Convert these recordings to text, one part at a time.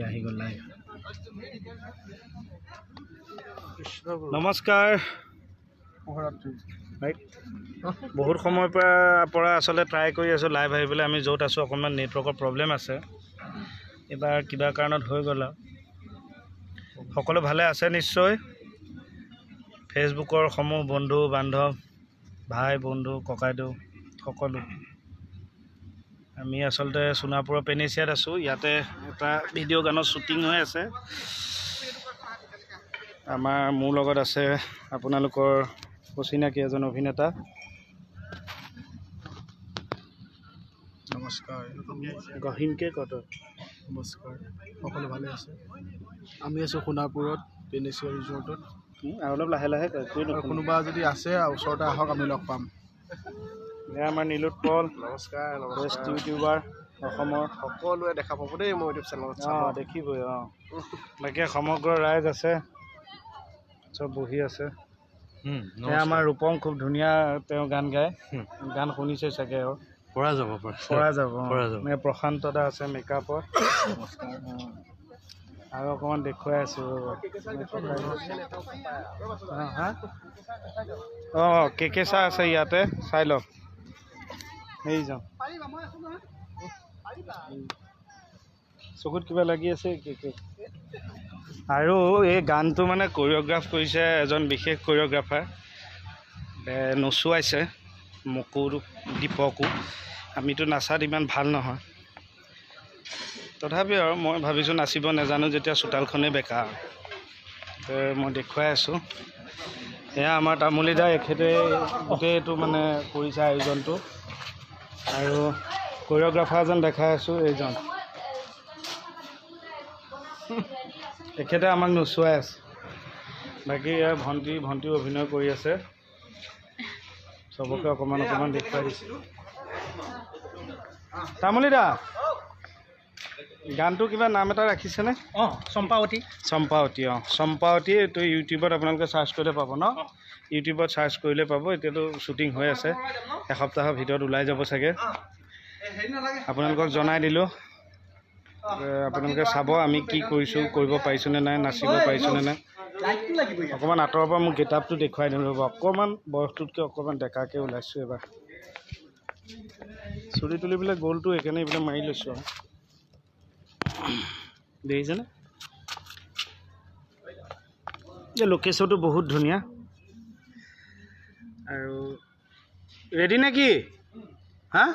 আহি গ'ল লাইভ। নমস্কাৰ। বহুত সময়ৰ পৰা আচলতে ট্ৰাই কৰি আছোঁ লাইভ আহিবলৈ। আমি য'ত আছোঁ অকণমান নেটৱৰ্কৰ প্ৰব্লেম আছে, এইবাৰ কিবা কাৰণত হৈ গ'ল আৰু। সকলো ভালে আছে নিশ্চয়? ফেচবুকৰ সমূহ বন্ধু বান্ধৱ, ভাই বন্ধু ককাইদেউ সকলো। আমি আচলতে সোণাপুৰৰ পেনেচিয়াত আছোঁ। ইয়াতে এটা ভিডিঅ' গানৰ শ্বুটিং হৈ আছে। মোৰ লগত আছে আপোনালোকৰ অচিনাকি এজন অভিনেতা। নমস্কাৰ। গহীনকে কত? নমস্কাৰ, সকলো ভালে আছে? আমি আছোঁ সোণাপুৰত পেনেচিয়া ৰিজৰ্টত। আৰু অলপ লাহে লাহে কোনোবা যদি আছে ওচৰতে আহক, আমি লগ পাম। এয়া আমাৰ নীলোৎপল। নমস্কাৰ। বেষ্ট ইউটিউবাৰ অসমৰ। সকলোৱে দেখা পাব দেই মোৰ ইউটিউব চেনেলত। দেখিবই। বাকী সমগ্ৰ ৰাইজ আছে, চব বহি আছে। এয়া আমাৰ ৰূপম, খুব ধুনীয়া তেওঁ গান গায়। গান শুনিছে চাগে আৰু। পৰা যাব। প্ৰশান্ত দা আছে মেকআপত। আৰু অকণমান দেখুৱাই আছোঁ। কেকেচা আছে ইয়াতে, চাই লওক। এই যাওঁ, চকুত কিবা লাগি আছে কেকে। আৰু এই গানটো মানে কোৰিঅ'গ্ৰাফ কৰিছে এজন বিশেষ কোৰিঅ'গ্ৰাফাৰ, নচুৱাইছে মোকো দীপকো। আমিতো নাচাত ইমান ভাল নহয়, তথাপিও আৰু মই ভাবিছোঁ নাচিব নাজানো যেতিয়া চোতালখনেই বেকা। মই দেখুৱাই আছোঁ। এয়া আমাৰ তামুলী দা, এখেতে গোটেইটো মানে কৰিছে আয়োজনটো। আৰু কোৰিঅ'গ্ৰাফাৰজন দেখাই আছোঁ, এইজন। তেখেতে আমাক নচুৱাই আছে। বাকী এয়া ভণ্টি অভিনয় কৰি আছে। চবকে অকণমান দেখুৱাই দিছোঁ। তামুলী দা, গানটো কিবা নাম এটা ৰাখিছেনে? চম্পাৱতী। চম্পাৱতী। এইটো ইউটিউবত আপোনালোকে চাৰ্চ কৰিলে পাব ন? ইউটিউবত চাৰ্চ কৰিলে পাব। এতিয়াতো শ্বুটিং হৈ আছে, এসপ্তাহৰ ভিতৰত ওলাই যাব চাগে। আপোনালোকক জনাই দিলোঁ, আপোনালোকে চাব আমি কি কৰিছোঁ, কৰিব পাৰিছোঁনে নাই, নাচিব পাৰিছোঁনে নাই। অকণমান আঁতৰৰ পৰা মোক গেটআপটো দেখুৱাই দিওঁ ৰ'ব। অকণমান বয়সটোতকৈ অকণমান ডেকাকৈ ওলাইছোঁ এবাৰ। চুলি তুলিবিলাক গ'লটো, সেইকাৰণে এইবিলাক মাৰি লৈছোঁ আৰু। দেখিছেনে? এই লোকেশ্যনটো বহুত ধুনীয়া। আৰু ৰেডি নে কি? হা?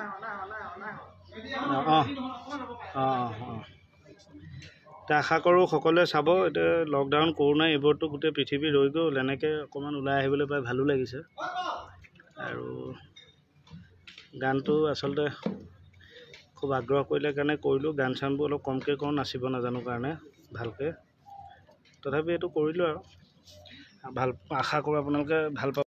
এতিয়া আশা কৰোঁ সকলোৱে চাব। এতিয়া লকডাউন, কৰোণা এইবোৰতো গোটেই পৃথিৱী ৰৈ গ'ল। এনেকৈ অকণমান ওলাই আহিবলৈ পাই ভালো লাগিছে। আৰু গানটো আচলতে খুব আগ্ৰহ কৰিলে কাৰণে কৰিলোঁ। গান চানবোৰ অলপ কমকৈ কৰোঁ, নাচিব নাজানো কাৰণে ভালকৈ। তথাপি এইটো কৰিলোঁ আৰু। আশা কৰোঁ আপোনালোকে ভাল পাব।